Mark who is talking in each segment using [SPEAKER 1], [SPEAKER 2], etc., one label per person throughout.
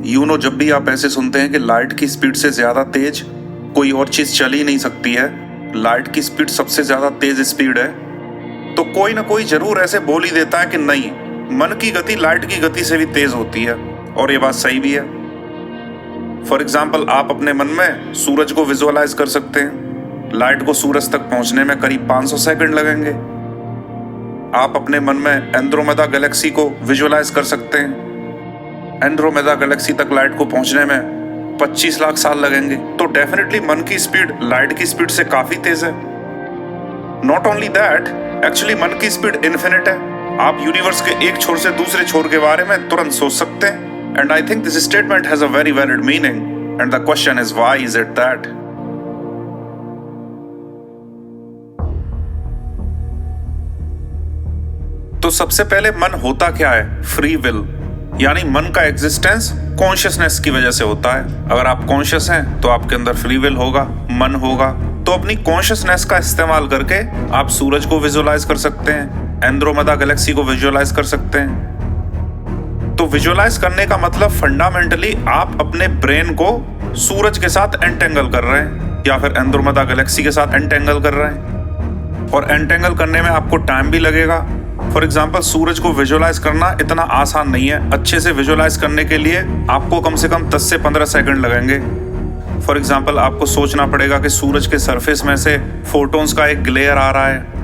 [SPEAKER 1] जब भी आप ऐसे सुनते हैं कि लाइट की स्पीड से ज्यादा तेज कोई और चीज चल ही नहीं सकती है, लाइट की स्पीड सबसे ज्यादा तेज स्पीड है, तो कोई ना कोई जरूर ऐसे बोल ही देता है कि नहीं, मन की गति लाइट की गति से भी तेज होती है। और ये बात सही भी है। फॉर एग्जाम्पल, आप अपने मन में सूरज को विजुअलाइज कर सकते हैं। लाइट को सूरज तक पहुंचने में करीब 500 सेकंड लगेंगे। आप अपने मन में एंड्रोमेदा गैलेक्सी को विजुअलाइज कर सकते हैं। एंड्रोमेदा गैलेक्सी तक लाइट को पहुंचने में 25 लाख साल लगेंगे। तो डेफिनेटली मन की स्पीड लाइट की स्पीड से काफी तेज है। नॉट ओनली दैट, एक्चुअली मन की स्पीड इन्फिनिट है। आप यूनिवर्स के एक छोर से दूसरे छोर के बारे में तुरंत सोच सकते हैं। And I think this statement has a very valid meaning and the question is why is it that. तो सबसे पहले मन होता क्या है? फ्री विल, यानी मन का एग्जिस्टेंस कॉन्शियसनेस की वजह से होता है। अगर आप कॉन्शियस हैं तो आपके अंदर फ्री विल होगा, मन होगा। तो अपनी कॉन्शियसनेस का इस्तेमाल करके आप सूरज को विजुअलाइज कर सकते हैं, एंड्रोमेदा गैलेक्सी को विजुअलाइज कर सकते हैं। तो विजुअलाइज करने का मतलब फंडामेंटली आप अपने ब्रेन को सूरज के साथ एंटेंगल कर रहे हैं या फिर एंड्रोमेदा गैलेक्सी के साथ एंटेंगल कर रहे हैं। और एंटेंगल करने में आपको टाइम भी लगेगा। फॉर एग्जाम्पल, सूरज को विजुअलाइज करना इतना आसान नहीं है। अच्छे से विजुअलाइज करने के लिए आपको कम से कम 10 से 15 सेकंड लगेंगे। फॉर एग्जाम्पल, आपको सोचना पड़ेगा कि सूरज के सरफेस में से फोटॉन्स का एक ग्लेयर आ रहा है।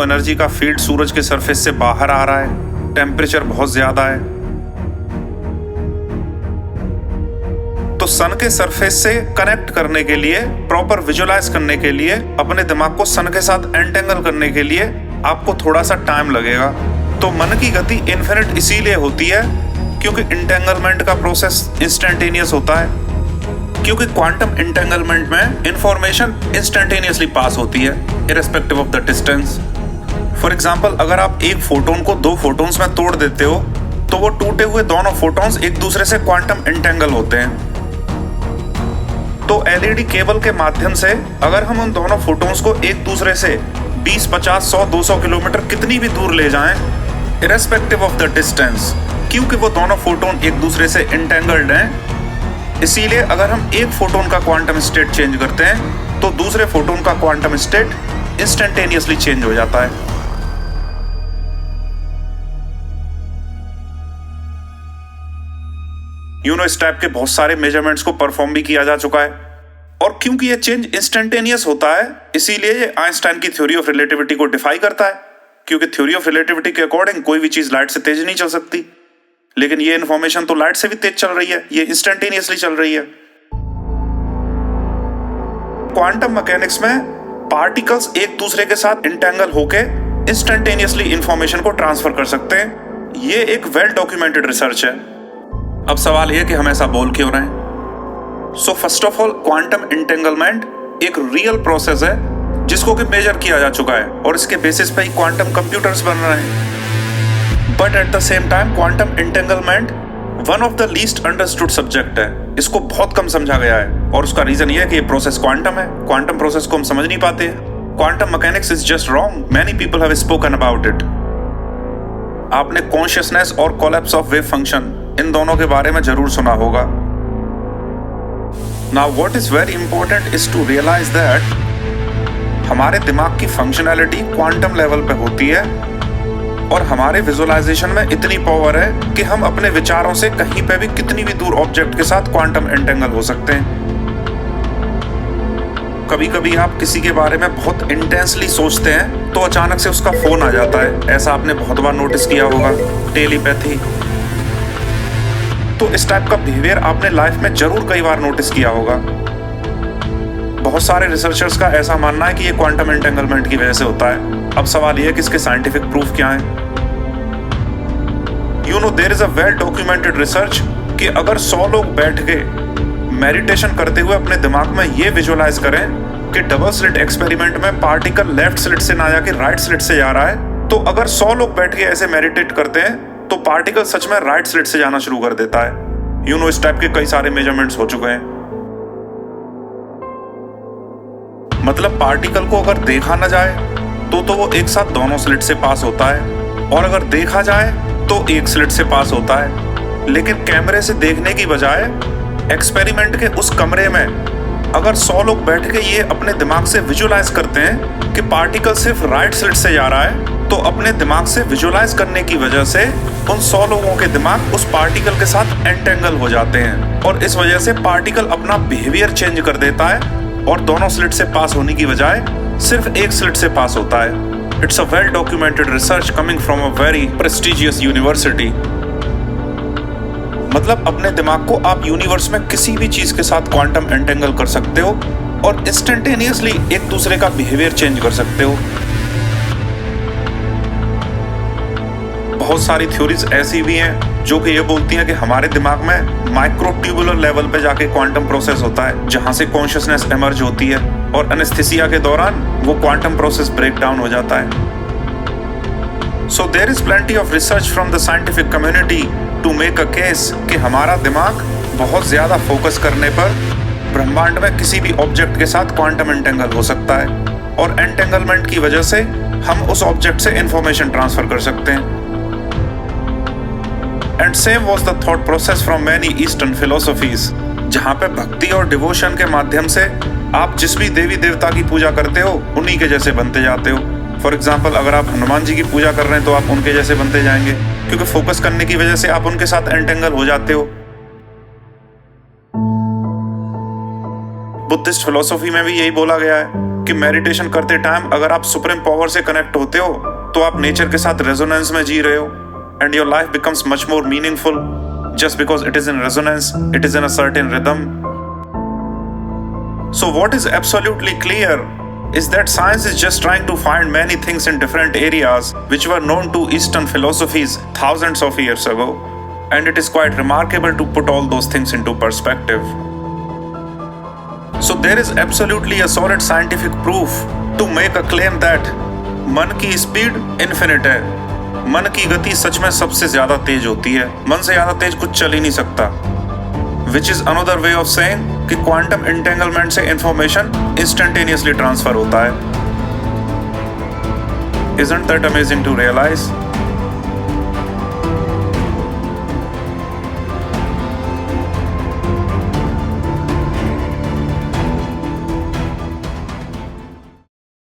[SPEAKER 1] एनर्जी का फील्ड सूरज के सरफेस से बाहर आ रहा है। टेम्परेचर बहुत ज्यादा है। तो सन के सरफेस से कनेक्ट करने के लिए, प्रॉपर विजुअलाइज करने के लिए, अपने दिमाग को सन के साथ एंटेंगल करने के लिए आपको थोड़ा सा टाइम लगेगा। तो मन की गति इन्फिनिट इसीलिए होती है क्योंकि इंटेंगलमेंट का प्रोसेस इंस्टेंटेनियस होता है। क्योंकि क्वांटम इंटेंगलमेंट में इंफॉर्मेशन इंस्टेंटेनियसली पास होती है irrespective of the distance. For example, अगर आप एक फोटोन को 2 फोटोन्स में तोड़ देते हो तो वो टूटे हुए दोनों फोटोन्स एक दूसरे से क्वांटम इंटेंगल होते हैं। तो एलईडी केबल के माध्यम से अगर हम उन दोनों फोटोन्स को एक दूसरे से 20, 50, 100, 200 किलोमीटर कितनी भी दूर ले जाएं, इररिस्पेक्टिव ऑफ द डिस्टेंस, क्योंकि वो दोनों फोटोन एक दूसरे से इंटेंगल्ड हैं, इसीलिए अगर हम एक फोटोन का क्वांटम स्टेट चेंज करते हैं तो दूसरे फोटोन का क्वांटम स्टेट इंस्टेंटेनियसली चेंज हो जाता है। इस टाइप के बहुत सारे मेजरमेंट्स को परफॉर्म भी किया जा चुका है। और क्योंकि ये चेंज इंस्टेंटेनियस होता है, इसीलिए ये आइंस्टाइन की थ्योरी ऑफ रिलेटिविटी को डिफाई करता है। क्योंकि थ्योरी ऑफ रिलेटिविटी के अकॉर्डिंग कोई भी चीज लाइट से तेज नहीं चल सकती, लेकिन ये इन्फॉर्मेशन तो लाइट से भी तेज चल रही है, ये इंस्टेंटेनियसली चल रही है। क्वांटम मैकेनिक्स में पार्टिकल्स एक दूसरे के साथ इंटेंगल होके इंस्टेंटेनियसली इंफॉर्मेशन को ट्रांसफर कर सकते हैं। ये एक वेल डॉक्यूमेंटेड रिसर्च है। अब सवाल यह कि हम ऐसा बोल क्यों रहे हैं? So first of all, quantum entanglement एक रियल प्रोसेस है जिसको कि मेजर किया जा चुका है और इसके बेसिस पे ही क्वांटम कंप्यूटर्स बन रहे हैं। But at the same time quantum entanglement one of the least understood subject है। इसको बहुत कम समझा गया है और उसका रीजन ये है कि ये प्रोसेस क्वांटम है। क्वांटम प्रोसेस को हम समझ नहीं पाते। Quantum mechanics is just wrong. Many people have spoken about it. आपने कॉन्शियसनेस और कोलैप्स ऑफ वेव फंक्शन, इन दोनों के बारे में जरूर सुना होगा। Now what is very important is to realize that हमारे दिमाग की फंक्शनैलिटी क्वांटम लेवल पे होती है और हमारे विजुअलाइजेशन में इतनी पावर है कि हम अपने विचारों से कहीं पे भी कितनी भी दूर ऑब्जेक्ट के साथ क्वांटम एंटेंगल हो सकते हैं। कभी कभी आप किसी के बारे में बहुत इंटेंसली सोचते हैं तो अचानक से उसका फोन आ जाता है। ऐसा आपने बहुत बार नोटिस किया होगा। टेलीपैथी। तो इस टाइप का बिहेवियर आपने लाइफ में जरूर कई बार नोटिस किया होगा। बहुत सारे रिसर्चर्स का ऐसा मानना है कि ये क्वांटम एंटेंगलमेंट की वजह से होता है। अब सवाल ये है कि इसके साइंटिफिक प्रूफ क्या है? There is a well documented research कि अगर 100 लोग बैठ के मेडिटेशन करते हुए अपने दिमाग में ये विजुअलाइज करें कि डबल स्लिट एक्सपेरिमेंट में पार्टिकल लेफ्ट स्लिट से ना जाके राइट स्लिट से जा रहा है, तो अगर 100 लोग बैठ के ऐसे मेडिटेट करते हैं तो पार्टिकल सच में राइट स्लिट से जाना शुरू कर देता है। इस टाइप के कई सारे मेजरमेंट्स हो चुके हैं। मतलब पार्टिकल को अगर देखा ना जाए तो वो एक साथ दोनों स्लिट से पास होता है, और अगर देखा जाए तो एक स्लिट से पास होता है। लेकिन कैमरे से देखने की बजाय एक्सपेरिमेंट के उस कमरे में अगर 100 लोग बैठ के ये अपने दिमाग से विजुअलाइज करते हैं कि पार्टिकल सिर्फ राइट स्लिट से जा रहा है, तो अपने दिमाग से विजुअलाइज करने की वजह से उन 100 लोगों के दिमाग उस पार्टिकल के साथ एंटेंगल हो जाते हैं और इस वजह से पार्टिकल अपना बिहेवियर चेंज कर देता है और दोनों स्लिट से पास होने की बजाय सिर्फ एक स्लिट से पास होता है। It's a well documented research coming from a very prestigious university. मतलब अपने दिमाग को आप यूनिवर्स में किसी भी चीज के साथ क्वांटम एंटेंगल कर सकते हो और इंस्टेंटेनियसली एक दूसरे का बिहेवियर चेंज कर सकते हो। बहुत सारी थ्योरीज ऐसी भी हैं जो कि ये बोलती हैं कि हमारे दिमाग में माइक्रोट्यूबुलर लेवल पे जाके क्वांटम प्रोसेस होता है, जहां से कॉन्शियसनेस इमर्ज होती है और एनेस्थीसिया के दौरान वो क्वांटम प्रोसेस ब्रेक डाउन हो जाता है। So there is plenty of research from the scientific community to make a case कि हमारा दिमाग बहुत ज्यादा फोकस करने पर ब्रह्मांड में किसी भी ऑब्जेक्ट के साथ क्वांटम एंटेंगल हो सकता है और एंटेंगलमेंट की वजह से हम उस ऑब्जेक्ट से इंफॉर्मेशन ट्रांसफर कर सकते हैं। And same was the thought process from many Eastern philosophies, जहाँ पे भक्ति और डिवोशन के माध्यम से आप जिस भी देवी देवता की पूजा करते हो उन्हीं के जैसे बनते जाते हो। फॉर एग्जाम्पल, अगर आप हनुमान जी की पूजा कर रहे हैं तो आप उनके जैसे बनते जाएंगे, क्योंकि फोकस करने की वजह से आप उनके साथ एंटेंगल हो जाते हो। बुद्धिस्ट फिलोसॉफी में भी यही बोला गया है कि मेडिटेशन करते टाइम अगर आप सुप्रीम पावर से कनेक्ट होते हो तो आप नेचर के साथ रेजोनेंस में जी रहे हो and your life becomes much more meaningful just because it is in resonance, it is in a certain rhythm. So what is absolutely clear is that science is just trying to find many things in different areas which were known to Eastern philosophies thousands of years ago, and it is quite remarkable to put all those things into perspective. So there is absolutely a solid scientific proof to make a claim that मन की speed infinite है। मन की गति सच में सबसे ज्यादा तेज होती है, मन से ज्यादा तेज कुछ चल ही नहीं सकता। Which is another way of saying कि क्वांटम एंटेंगलमेंट से इंफॉर्मेशन इंस्टेंटेनियसली ट्रांसफर होता है। Isn't that amazing to realize?